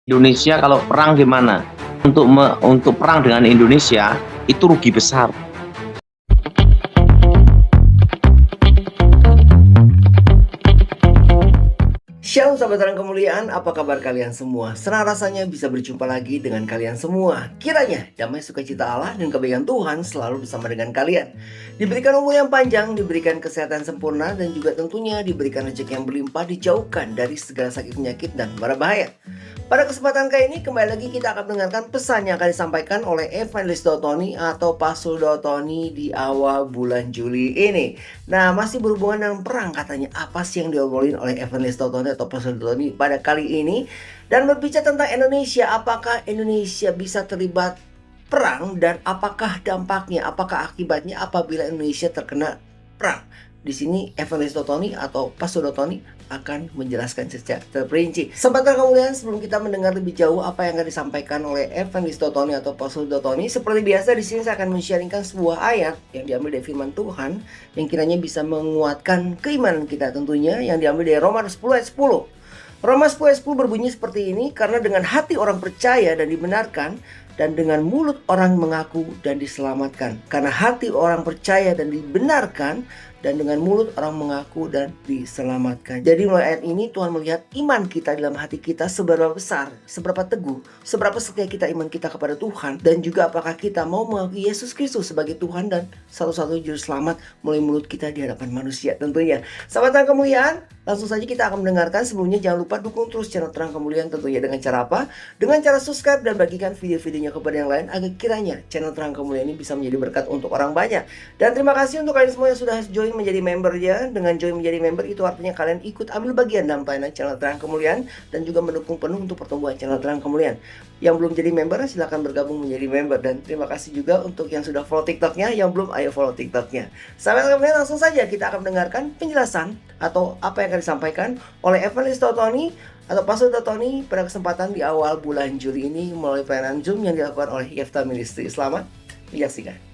Indonesia kalau perang gimana? Untuk perang dengan Indonesia itu rugi besar. Shalom sahabat terang kemuliaan, apa kabar kalian semua? Senang rasanya bisa berjumpa lagi dengan kalian semua. Kiranya damai sukacita Allah dan kebaikan Tuhan selalu bersama dengan kalian. Diberikan umur yang panjang, diberikan kesehatan sempurna, dan juga tentunya diberikan rezeki yang berlimpah, dijauhkan dari segala sakit penyakit dan mara bahaya. Pada kesempatan kali ini kembali lagi kita akan mendengarkan pesan yang akan disampaikan oleh Evangelis Dotoni atau Pastor Dotoni di awal bulan Juli ini. Nah, masih berhubungan dengan perang katanya. Apa sih yang diobrolin oleh Evangelis Dotoni atau Pastor Dotoni pada kali ini? Dan berbicara tentang Indonesia, apakah Indonesia bisa terlibat perang dan apakah dampaknya, apakah akibatnya apabila Indonesia terkena perang? Di sini Evangelis Dotoni atau Pastor Dotoni akan menjelaskan secara terperinci. Sahabat kemuliaan, sebelum kita mendengar lebih jauh apa yang akan disampaikan oleh Evangelis Dotoni atau Pastor Dotoni, seperti biasa di sini saya akan men-sharingkan sebuah ayat yang diambil dari firman Tuhan yang kiranya bisa menguatkan keimanan kita tentunya, yang diambil dari Roma 10 ayat 10. Roma 10 ayat 10 berbunyi seperti ini, karena dengan hati orang percaya dan dibenarkan, dan dengan mulut orang mengaku dan diselamatkan. Karena hati orang percaya dan dibenarkan, dan dengan mulut orang mengaku dan diselamatkan. Jadi mulai ayat ini Tuhan melihat iman kita dalam hati kita seberapa besar, seberapa teguh, seberapa setia kita iman kita kepada Tuhan, dan juga apakah kita mau mengakui Yesus Kristus sebagai Tuhan dan satu-satunya juru selamat melalui mulut kita di hadapan manusia tentunya. Sahabat Terang Kemuliaan, langsung saja kita akan mendengarkan. Sebelumnya jangan lupa dukung terus channel Terang Kemuliaan tentunya dengan cara apa? Dengan cara subscribe dan bagikan video-videonya kepada yang lain agar kiranya channel Terang Kemuliaan ini bisa menjadi berkat untuk orang banyak. Dan terima kasih untuk kalian semua yang sudah join menjadi member ya. Dengan join menjadi member itu artinya kalian ikut ambil bagian dalam pelayanan channel Terang Kemuliaan dan juga mendukung penuh untuk pertumbuhan channel Terang Kemuliaan. Yang belum jadi member silahkan bergabung menjadi member, dan terima kasih juga untuk yang sudah follow TikToknya. Yang belum, ayo follow TikToknya. Sampai kemudian langsung saja kita akan mendengarkan penjelasan atau apa yang akan disampaikan oleh Evangelis Dotoni atau Pastor Dotoni pada kesempatan di awal bulan Juli ini melalui pelayanan Zoom yang dilakukan oleh Yefta Ministry. Selamat menyaksikan.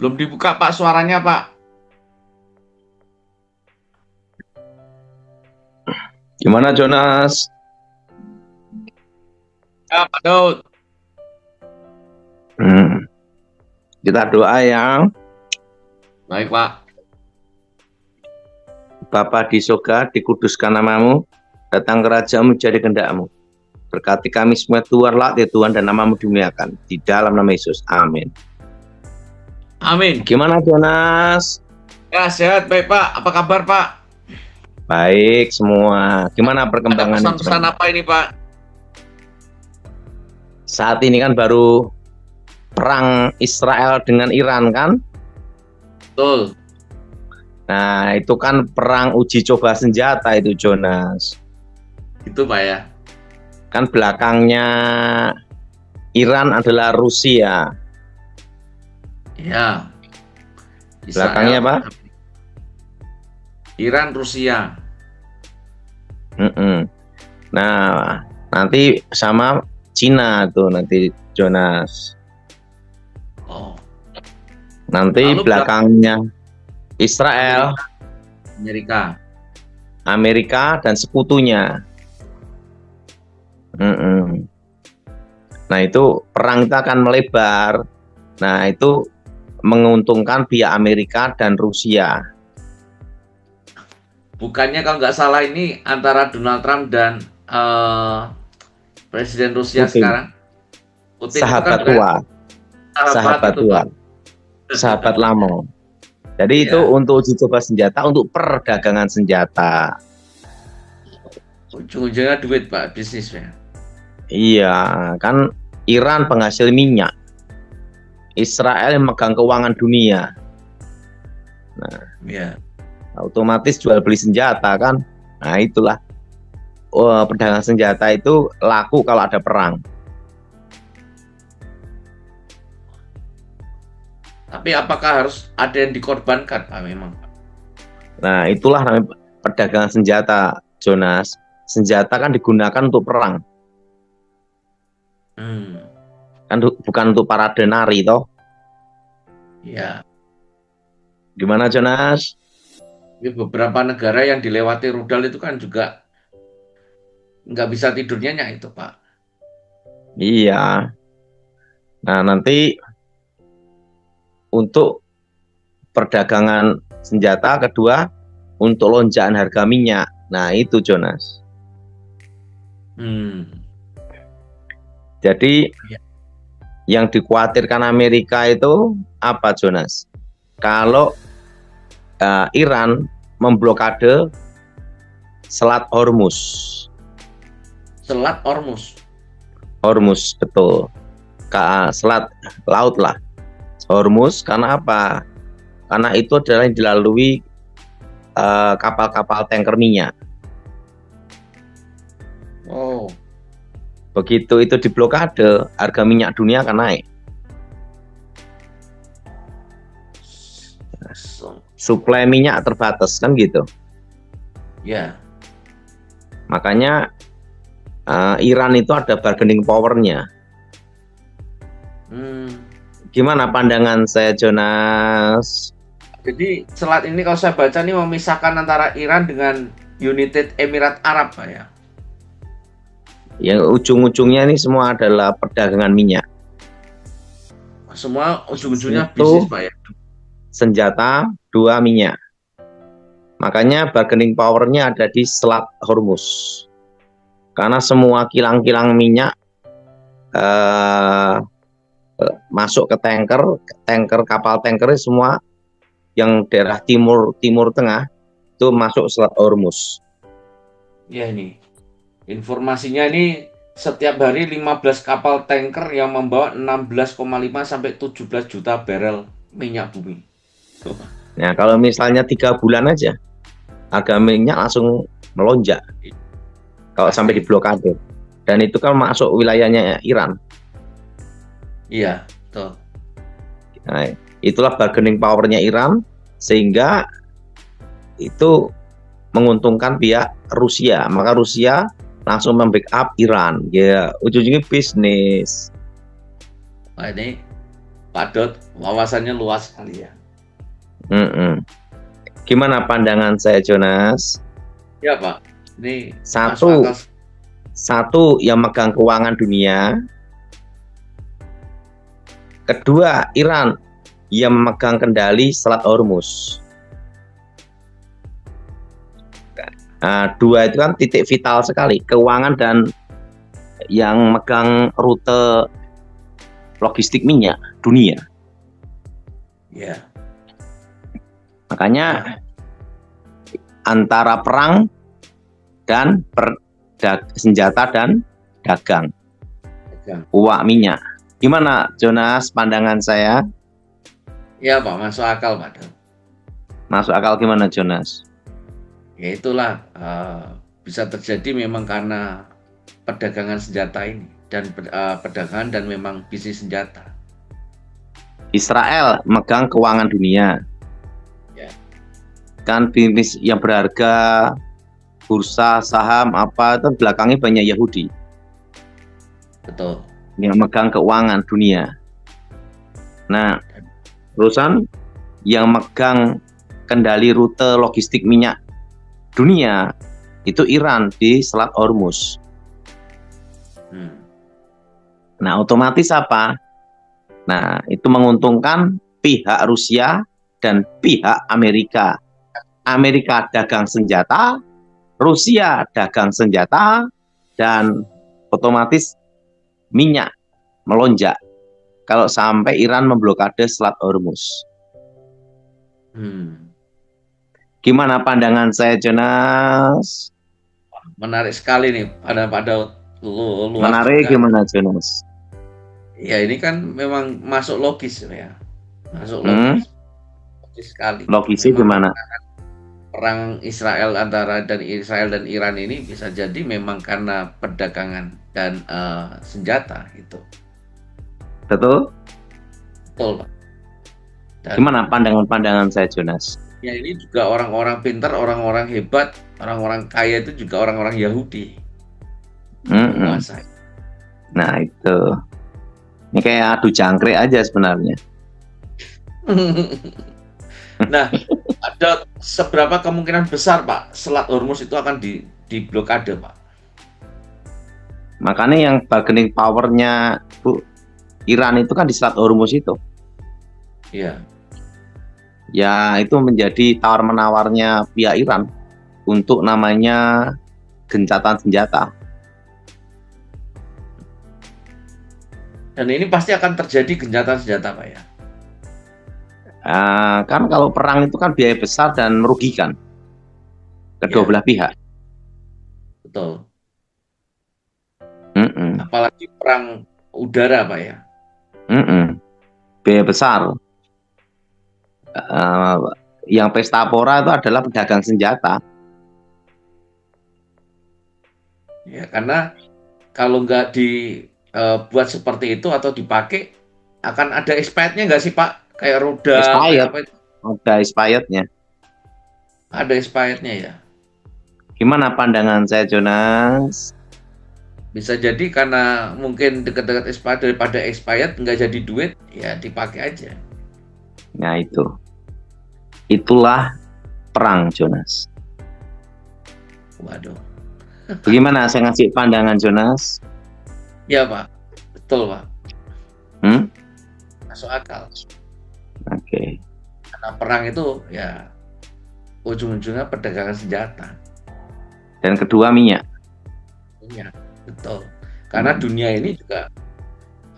Belum dibuka Pak suaranya Pak. Gimana Jonas? Ya Pak Daud. Kita doa ya. Baik Pak. Bapa di surga, dikuduskan namamu, datang kerajaanmu, jadi kehendakmu. Berkati kami semua Tuhan, latih Tuhan, dan namamu dimuliakan. Di dalam nama Yesus, amin. Amin. Gimana Jonas? Ya sehat baik Pak. Apa kabar Pak? Baik semua. Gimana perkembangan? Ada pesan-pesan apa ini Pak? Saat ini kan baru perang Israel dengan Iran kan? Betul. Nah itu kan perang uji coba senjata itu Jonas. Itu Pak ya. Kan belakangnya Iran adalah Rusia. Ya. Belakangnya apa? Iran, Rusia. Nah, nanti sama Cina tuh nanti Jonas. Oh. Nanti Lalu belakangnya Israel, Amerika dan sekutunya. Nah itu perang itu akan melebar. Nah itu menguntungkan pihak Amerika dan Rusia. Bukannya kalau nggak salah ini antara Donald Trump dan Presiden Rusia Putin. sekarang. Putin Sahabat itu kan tua, sahabat tua, sahabat lama. Jadi itu untuk uji coba senjata, untuk perdagangan senjata. Ujung-ujungnya duit Pak, bisnis ya. Iya, kan Iran penghasil minyak, Israel yang megang keuangan dunia. Nah, Ya. Otomatis jual beli senjata kan. Nah itulah, pedagang senjata itu laku kalau ada perang. Tapi apakah harus ada yang dikorbankan, Pak, memang? Nah itulah namanya perdagangan senjata, Jonas. Senjata kan digunakan untuk perang, kan bukan untuk parade nari toh. Ya. Gimana Jonas? Di beberapa negara yang dilewati rudal itu kan juga nggak bisa tidur nyenyak itu, Pak. Iya. Nah nanti untuk perdagangan senjata kedua, untuk lonjakan harga minyak. Nah itu Jonas. Jadi Ya. yang dikhawatirkan Amerika itu apa Jonas? Kalau Iran memblokade Selat Hormuz. Selat Hormuz. Hormuz betul. Selat laut lah. Hormuz karena apa? Karena itu adalah yang dilalui kapal-kapal tanker minyak. Oh. Begitu itu diblokade, harga minyak dunia akan naik. Suplai minyak terbatas kan gitu. Ya. Makanya Iran itu ada bargaining power-nya. Gimana pandangan saya Jonas? Jadi selat ini kalau saya baca ini memisahkan antara Iran dengan United Emirat Arab, Pak, ya. Yang ujung-ujungnya ini semua adalah perdagangan minyak. Semua ujung-ujungnya bisnis, Pak, ya. Senjata, dua minyak. Makanya bargaining power-nya ada di Selat Hormuz. Karena semua kilang-kilang minyak masuk ke tanker kapal tanker semua yang daerah timur tengah itu masuk Selat Hormuz. Ya, ini informasinya ini setiap hari 15 kapal tanker yang membawa 16,5 sampai 17 juta barel minyak bumi. Nah kalau misalnya 3 bulan aja harga minyak langsung melonjak kalau sampai diblokade, dan itu kan masuk wilayahnya Iran. Iya, betul. Nah, itulah bargaining power-nya Iran, sehingga itu menguntungkan pihak Rusia. Maka Rusia langsung membackup Iran. Ya, ujung-ujungnya bisnis. Nah, ini Pak Dot wawasannya luas sekali ya. Gimana pandangan saya Jonas? Ya Pak, ini satu yang megang keuangan dunia. Kedua, Iran yang memegang kendali Selat Hormuz. Nah, dua itu kan titik vital sekali, keuangan dan yang megang rute logistik minyak dunia. Ya. Makanya antara perang dan senjata dan dagang uang minyak. Gimana Jonas pandangan saya? Ya Pak, masuk akal Pak. Masuk akal gimana Jonas? Ya itulah bisa terjadi memang karena perdagangan senjata ini dan perdagangan dan memang bisnis senjata. Israel megang keuangan dunia. Ya. Kan bisnis yang berharga, bursa, saham apa itu belakangnya banyak Yahudi. Betul. Yang megang keuangan dunia. Nah, perusahaan yang megang kendali rute logistik minyak dunia itu Iran di Selat Hormuz. Nah, otomatis apa? Nah, itu menguntungkan pihak Rusia dan pihak Amerika. Amerika dagang senjata, Rusia dagang senjata, dan otomatis minyak melonjak kalau sampai Iran memblokade Selat Hormuz. Gimana pandangan saya Jonas? Menarik sekali nih pada luas. Menarik juga. Gimana Jonas? Ya ini kan memang masuk logis ya. Masuk logis. logis sekali. Logisnya Memang gimana? perang Israel dan Iran ini bisa jadi memang karena perdagangan dan senjata gitu. Betul? Betul, Pak. Dan Gimana pandangan saya, Jonas? ya ini juga orang-orang pintar, orang-orang hebat, orang-orang kaya itu juga orang-orang Yahudi menguasai. Nah itu, ini kayak adu jangkrik aja sebenarnya. Nah, ada seberapa kemungkinan besar, Pak, Selat Hormuz itu akan diblokade, Pak? Makanya yang bargaining powernya Iran itu kan di Selat Hormuz itu. Iya. Ya itu menjadi tawar-menawarnya pihak Iran untuk namanya gencatan senjata. Dan ini pasti akan terjadi gencatan senjata, Pak ya? Kan kalau perang itu kan biaya besar dan merugikan kedua belah pihak. Betul. Apalagi perang udara, Pak ya? Biaya besar. Yang pesta pora itu adalah pedagang senjata. Ya, karena kalau nggak dibuat seperti itu atau dipakai, akan ada expirednya nggak sih, Pak? Kayak roda, kayak apa itu? Ada expirednya. Ada expirednya ya. Gimana pandangan saya, Jonas? Bisa jadi karena mungkin dekat-dekat expired daripada expired nggak jadi duit, ya dipakai aja. Nah itu. Itulah perang, Jonas. Waduh. Bagaimana saya ngasih pandangan, Jonas? Ya, Pak. Betul, Pak. Masuk akal. Oke. Karena perang itu ya ujung-ujungnya perdagangan senjata. Dan kedua minyak. Minyak, betul. Karena dunia ini juga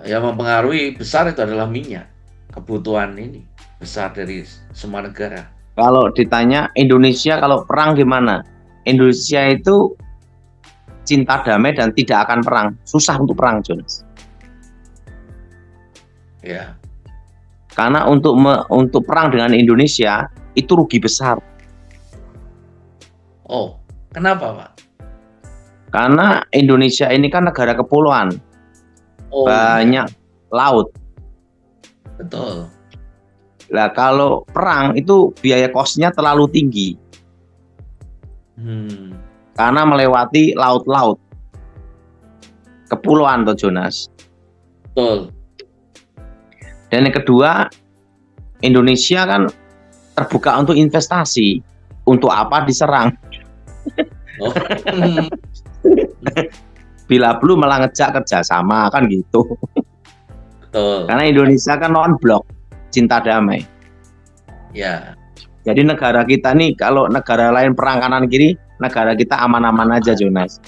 yang mempengaruhi besar itu adalah minyak. Kebutuhan ini besar dari semua negara. Kalau ditanya Indonesia kalau perang gimana? Indonesia itu cinta damai dan tidak akan perang. Susah untuk perang, Jonas. Ya. Karena untuk perang dengan Indonesia itu rugi besar. Oh, kenapa, Pak? Karena Indonesia ini kan negara kepulauan. Banyak laut. Betul. Nah, kalau perang itu biaya kosnya terlalu tinggi. Karena melewati laut-laut. Kepulauan toh, Jonas. Betul. Dan yang kedua, Indonesia kan terbuka untuk investasi. Untuk apa diserang? Oh. Bila perlu malah ngejak kerjasama kan gitu. Betul. Karena Indonesia kan non-blok, cinta damai. Ya. Jadi negara kita nih, kalau negara lain perang kanan kiri, negara kita aman-aman aja, Jonas.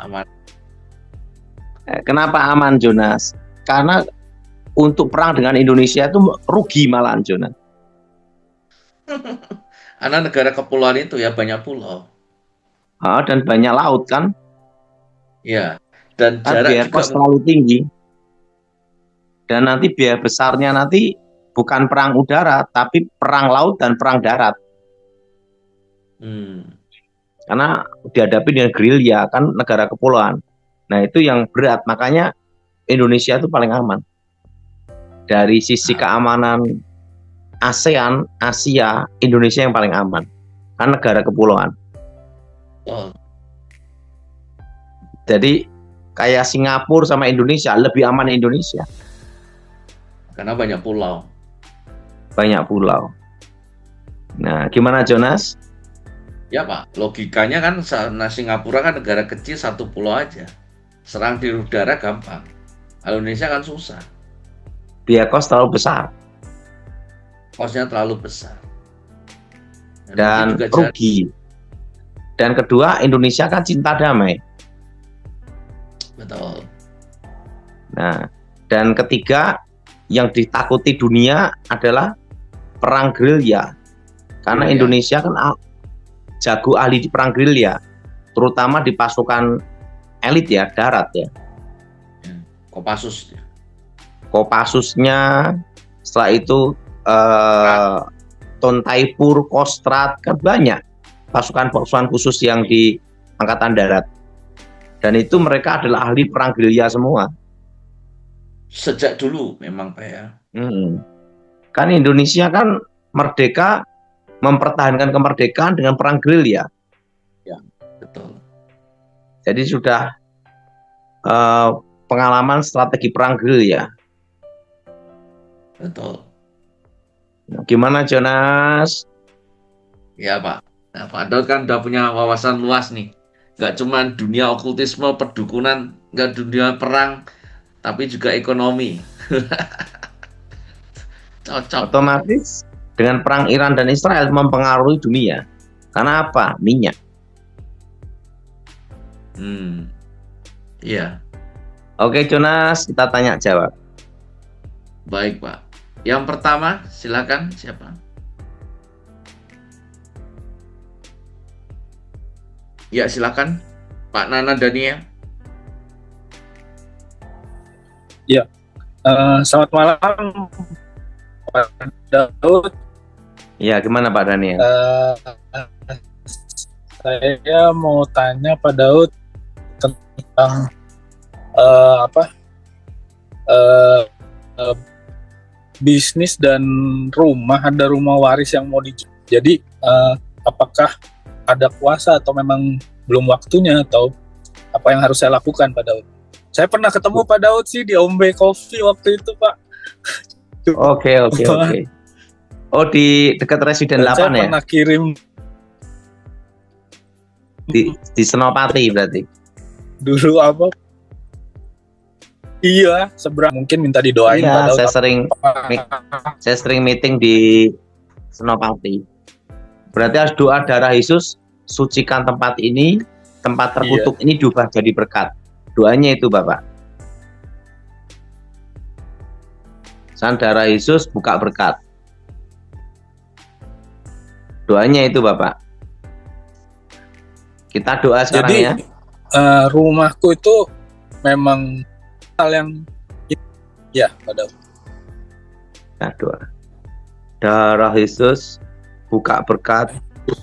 Aman. Kenapa aman, Jonas? Karena untuk perang dengan Indonesia itu rugi malahan, Jonas. Karena negara kepulauan itu ya banyak pulau. Dan banyak laut kan? Ya. Dan jarak biaya juga kos terlalu tinggi. Dan nanti biaya besarnya nanti bukan perang udara, tapi perang laut dan perang darat. Karena dihadapi dengan gerilya kan negara kepulauan. Nah itu yang berat, makanya Indonesia itu paling aman. Dari sisi keamanan ASEAN, Asia, Indonesia yang paling aman. Kan negara kepulauan. Jadi kayak Singapura sama Indonesia, lebih aman Indonesia. Karena banyak pulau. Banyak pulau. Nah, gimana, Jonas? Ya, Pak, logikanya kan Singapura kan negara kecil, satu pulau aja. Serang di udara gampang. Kalau Indonesia kan susah. Biaya kos terlalu besar. Kosnya terlalu besar. Dan rugi. Dan kedua, Indonesia kan cinta damai. Betul. Nah, dan ketiga, yang ditakuti dunia adalah perang gerilya. Karena Indonesia kan jago ahli di perang gerilya, terutama di pasukan elit ya, darat ya. Kopassus. Kopassusnya, setelah itu Tontaipur, Kostrad, kan banyak pasukan-pasukan khusus yang di Angkatan Darat. Dan itu mereka adalah ahli perang gerilya semua. Sejak dulu memang Pak ya. Kan Indonesia kan merdeka, mempertahankan kemerdekaan dengan perang gerilya. Ya, betul. Jadi sudah pengalaman strategi perang gerilya. Betul. Gimana Jonas? Ya Pak. Nah, Pak Daud kan udah punya wawasan luas nih. Nggak cuma dunia okultisme, perdukunan, nggak dunia perang, tapi juga ekonomi. Cocok. Otomatis dengan perang Iran dan Israel mempengaruhi dunia. Karena apa? Minyak. Iya. Oke Jonas, kita tanya jawab. Baik Pak. Yang pertama, silakan siapa? Ya, silakan Pak Nana Daniel. Ya, selamat malam Pak Daud. Ya, gimana Pak Daniel? Saya mau tanya Pak Daud tentang bisnis dan rumah. Ada rumah waris yang mau dijual. Jadi, apakah ada kuasa atau memang belum waktunya, atau apa yang harus saya lakukan Pak Daud? Saya pernah ketemu Pak Daud sih di Ombe Coffee waktu itu Pak. Oke. Oh, di dekat Residen 8 saya ya? pernah kirim Di Senopati berarti? dulu apa? Iya, seberang, mungkin minta didoain Pak Iya, Daud. saya sering meeting di Senopati. Berarti harus doa darah Yesus, sucikan tempat ini, tempat terkutuk ini diubah jadi berkat. Doanya itu Bapak. San darah Yesus buka berkat. Doanya itu Bapak. Kita doa sekarang. Jadi, ya. Rumahku itu memang hal yang ya Pak Daud. Kita doa. Darah Yesus buka berkat.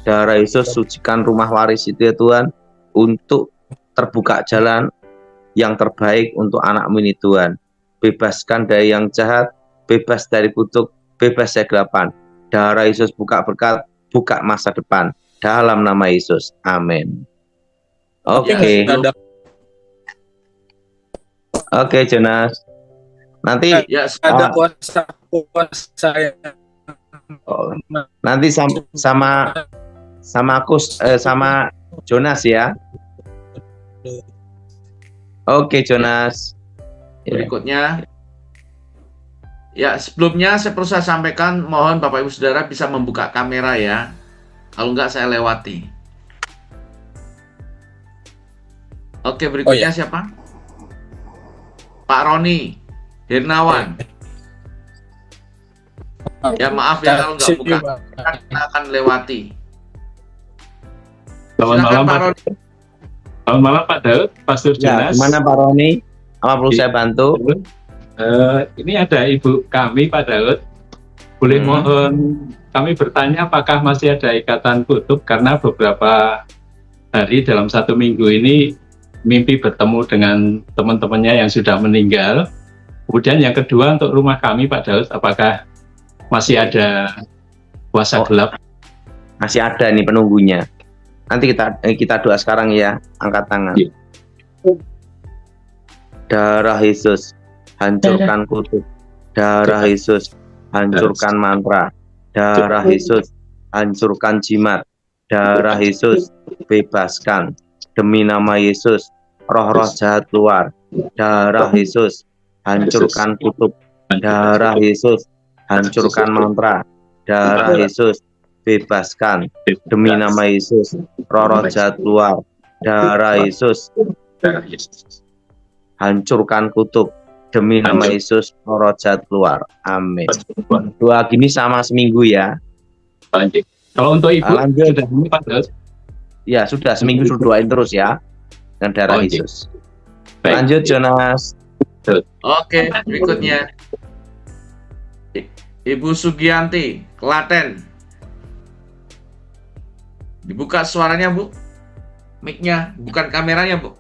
Darah Yesus sucikan rumah waris itu ya Tuhan, untuk terbuka jalan yang terbaik untuk anakmu ini Tuhan. Bebaskan dari yang jahat, bebas dari kutuk, bebas dari kegelapan. Darah Yesus buka berkat, buka masa depan. Dalam nama Yesus. Amin. Oke. Oke Jonas. Nanti Ya, ada kuasa yang nanti sama aku sama Jonas ya. Oke Jonas. berikutnya. Ya, sebelumnya saya perlu saya sampaikan, mohon Bapak Ibu Saudara bisa membuka kamera ya. Kalau enggak saya lewati. Oke, berikutnya siapa? Pak Roni Hirnawan. Ya maaf ya kalau nggak buka, kita akan lewati. Selamat malam Pak Roni. Selamat malam Pak Daud, Pastor Ya, Jonas. gimana Pak Roni? Apa perlu saya bantu? Ini ada ibu kami Pak Daud. Boleh mohon kami bertanya apakah masih ada ikatan kutub, karena beberapa hari dalam 1 minggu ini mimpi bertemu dengan teman-temannya yang sudah meninggal. Kemudian yang kedua untuk rumah kami Pak Daud, apakah masih ada kuasa gelap? Masih ada nih penunggunya. Nanti kita doa sekarang ya, angkat tangan. Ya. Darah Yesus, hancurkan kutub. Darah Yesus, hancurkan mantra. Darah Yesus, hancurkan jimat. Darah Yesus, bebaskan. Demi nama Yesus, roh-roh jahat keluar. Darah Yesus, hancurkan kutub. Darah Yesus, hancurkan mantra. Darah Yesus, bebaskan. Demi nama Yesus, roh-roh jahat keluar. Darah Yesus, hancurkan kutub. Demi nama Yesus, roh jahat keluar. Amin. Doa gini sama seminggu ya. Kalau untuk ibu lanjut. sudah ini Pak Daud? Ya sudah, seminggu sudah doain terus ya, dengan darah Yesus. Baik. Lanjut Jonas. Oke, berikutnya. Ibu Sugianti, Klaten. Dibuka suaranya, Bu. Mic-nya, bukan kameranya, Bu.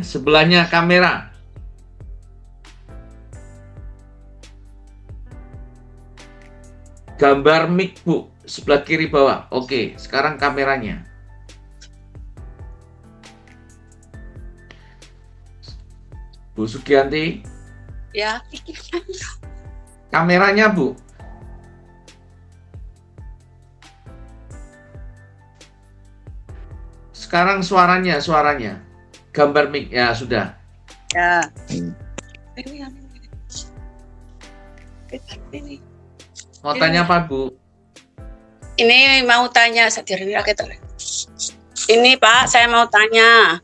Sebelahnya kamera. Gambar mic, Bu. Sebelah kiri bawah. Oke, sekarang kameranya. Bu Sugianti, Ya, kameranya, Bu. Sekarang suaranya. Gambar mic ya sudah. ya. Hmm. Ini, Mau tanya apa, Bu? ini mau tanya ini Pak, saya mau tanya.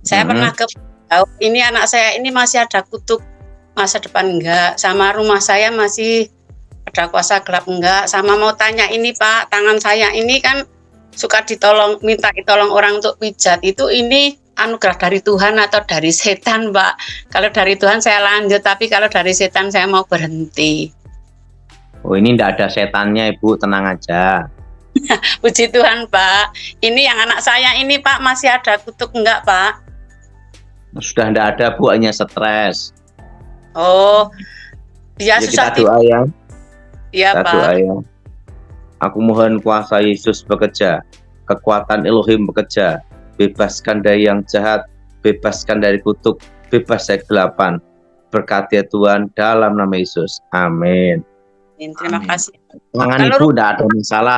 Saya pernah ke ini anak saya ini masih ada kutuk masa depan enggak, sama rumah saya masih ada kuasa gelap enggak, sama mau tanya ini Pak, tangan saya ini kan suka minta ditolong orang untuk pijat, itu ini anugerah dari Tuhan atau dari setan, Pak? Kalau dari Tuhan saya lanjut, tapi kalau dari setan saya mau berhenti. Oh, ini enggak ada setannya, Ibu, tenang aja. Puji Tuhan, Pak. Ini yang anak saya ini, Pak, masih ada kutuk enggak, Pak? Sudah enggak ada, Bu, hanya stres. Oh, dia Ya, susah kita doa ya. Iya, Kita Pak. doa ya. Aku mohon kuasa Yesus bekerja, kekuatan Elohim bekerja, bebaskan dari yang jahat, bebaskan dari kutuk, bebas dari kegelapan. Berkati ya Tuhan dalam nama Yesus. Amin. Terima Amin. kasih. Tangan Kalau Ibu tidak ada masalah,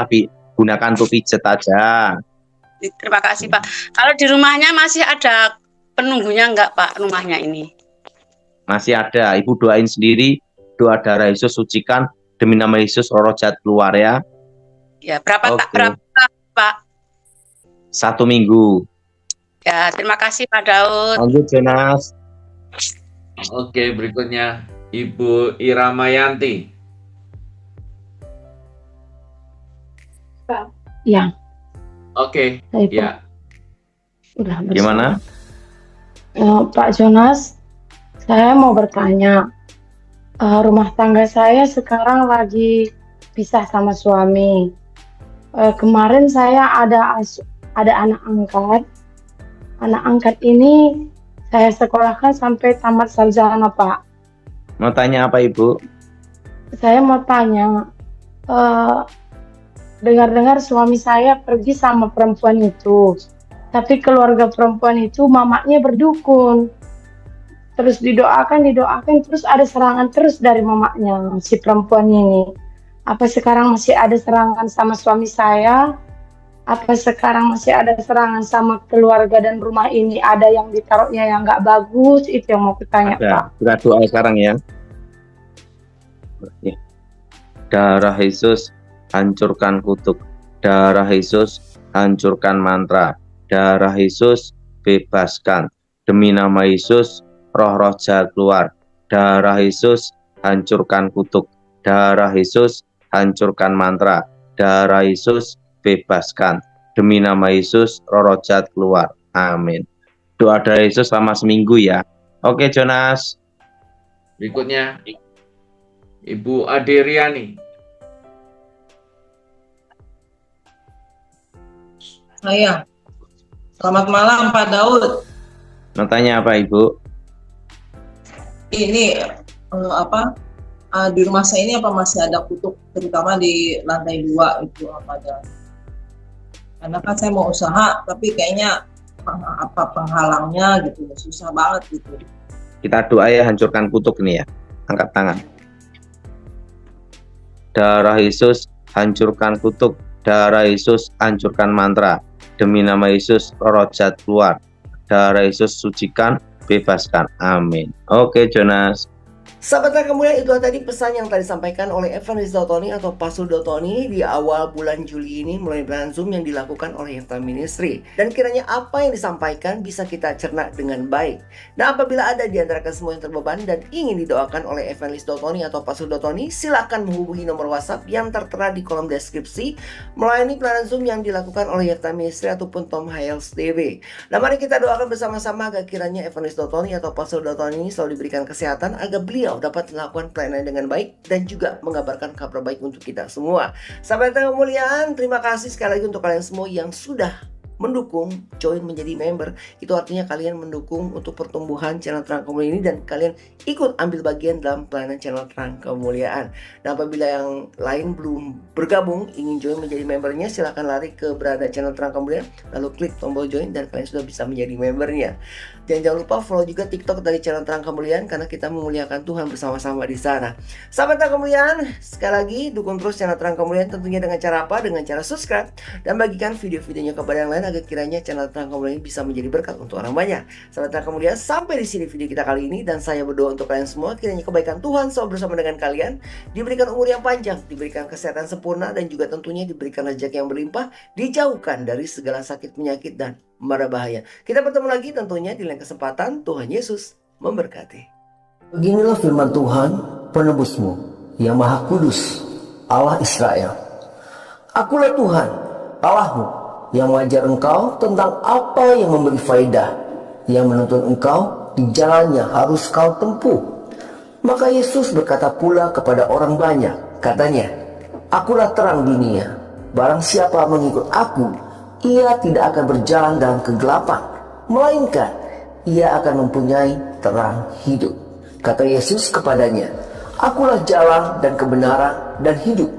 gunakan untuk pijet aja. Terima kasih, Pak. Kalau di rumahnya masih ada penunggunya enggak, Pak, rumahnya ini? Masih ada. Ibu doain sendiri, doa darah Yesus sucikan, demi nama Yesus roh jahat keluar ya. Ya, berapa Oke. berapa, Pak? 1 minggu. Ya, terima kasih Pak Daud. Lanjut Jonas. Oke, berikutnya Ibu Iramayanti. Ya, Oke, saya ya. udah bersama. Gimana? Pak Jonas, saya mau bertanya. Rumah tangga saya sekarang lagi pisah sama suami. Kemarin saya ada anak angkat. Anak angkat ini saya sekolahkan sampai tamat sarjana, Pak. Mau tanya apa Ibu? Saya mau tanya, dengar-dengar suami saya pergi sama perempuan itu, tapi keluarga perempuan itu mamanya berdukun. Terus didoakan, terus ada serangan terus dari mamanya si perempuan ini. Apa sekarang masih ada serangan sama suami saya? Apa sekarang masih ada serangan sama keluarga dan rumah ini? Ada yang ditaruhnya yang nggak bagus? Itu yang mau kutanya, Pak. Ada. Kita doa sekarang ya. Oke. Darah Yesus hancurkan kutuk. Darah Yesus hancurkan mantra. Darah Yesus bebaskan. Demi nama Yesus roh-roh jahat keluar. Darah Yesus hancurkan kutuk. Darah Yesus hancurkan mantra. Darah Yesus bebaskan. Demi nama Yesus roh-roh jahat keluar. Amin. Doa dari Yesus selama seminggu ya. Oke Jonas. Berikutnya Ibu Aderiani. Saya. Selamat malam Pak Daud. Mau tanya apa Ibu? Ini di rumah saya ini apa masih ada kutuk, terutama di lantai 2 itu apa ada? Karena kan saya mau usaha tapi kayaknya apa penghalangnya gitu, susah banget gitu. Kita doa ya, hancurkan kutuk ini ya. Angkat tangan. Darah Yesus hancurkan kutuk. Darah Yesus hancurkan mantra. Demi nama Yesus roh jahat keluar. Darah Yesus sucikan, bebaskan. Amin. Oke Jonas. Sahabat yang kemuliaan, itu tadi pesan yang tadi disampaikan oleh Evangelis Dotoni atau Pastor Dotoni di awal bulan Juli ini melalui pelayanan Zoom yang dilakukan oleh Yefta Ministry. Dan kiranya apa yang disampaikan bisa kita cerna dengan baik. Dan apabila ada di antara semua yang terbeban dan ingin didoakan oleh Evangelis Dotoni atau Pastor Dotoni, silakan menghubungi nomor WhatsApp yang tertera di kolom deskripsi melayani pelayanan Zoom yang dilakukan oleh Yefta Ministry ataupun Tom Hales TV. Nah, mari kita doakan bersama-sama agar kiranya Evangelis Dotoni atau Pastor Dotoni selalu diberikan kesehatan agar beliau beliau dapat melakukan pelayanan dengan baik dan juga mengabarkan kabar baik untuk kita semua. Sahabat Terang Kemuliaan, terima kasih sekali lagi untuk kalian semua yang sudah mendukung, join menjadi member. Itu artinya kalian mendukung untuk pertumbuhan channel Terang Kemuliaan ini dan kalian ikut ambil bagian dalam pelayanan channel Terang Kemuliaan. Nah, apabila yang lain belum bergabung, ingin join menjadi membernya, silahkan lari ke beranda channel Terang Kemuliaan, lalu klik tombol join dan kalian sudah bisa menjadi membernya. Dan jangan lupa follow juga TikTok dari channel Terang Kemuliaan karena kita memuliakan Tuhan bersama-sama di sana. Sahabat Terang Kemuliaan, sekali lagi dukung terus channel Terang Kemuliaan tentunya dengan cara apa? Dengan cara subscribe dan bagikan video-videonya kepada yang lain agar kiranya channel Terang Kemuliaan bisa menjadi berkat untuk orang banyak. Sahabat Terang Kemuliaan, sampai di sini video kita kali ini dan saya berdoa untuk kalian semua kiranya kebaikan Tuhan selalu bersama dengan kalian, diberikan umur yang panjang, diberikan kesehatan sempurna dan juga tentunya diberikan rezeki yang berlimpah, dijauhkan dari segala sakit penyakit dan mara bahaya. Kita bertemu lagi tentunya di lain kesempatan. Tuhan Yesus memberkati. Beginilah firman Tuhan, penebusmu yang Maha Kudus, Allah Israel. Akulah Tuhan, Allahmu, yang mengajar engkau tentang apa yang memberi faedah, yang menuntun engkau di jalannya harus kau tempuh. Maka Yesus berkata pula kepada orang banyak, katanya, Akulah terang dunia, barang siapa mengikut aku, ia tidak akan berjalan dalam kegelapan, melainkan ia akan mempunyai terang hidup. Kata Yesus kepadanya, Akulah jalan dan kebenaran dan hidup.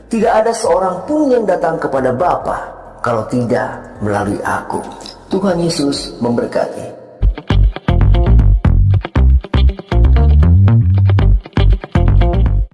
Tidak ada seorang pun yang datang kepada Bapa kalau tidak melalui aku. Tuhan Yesus memberkati.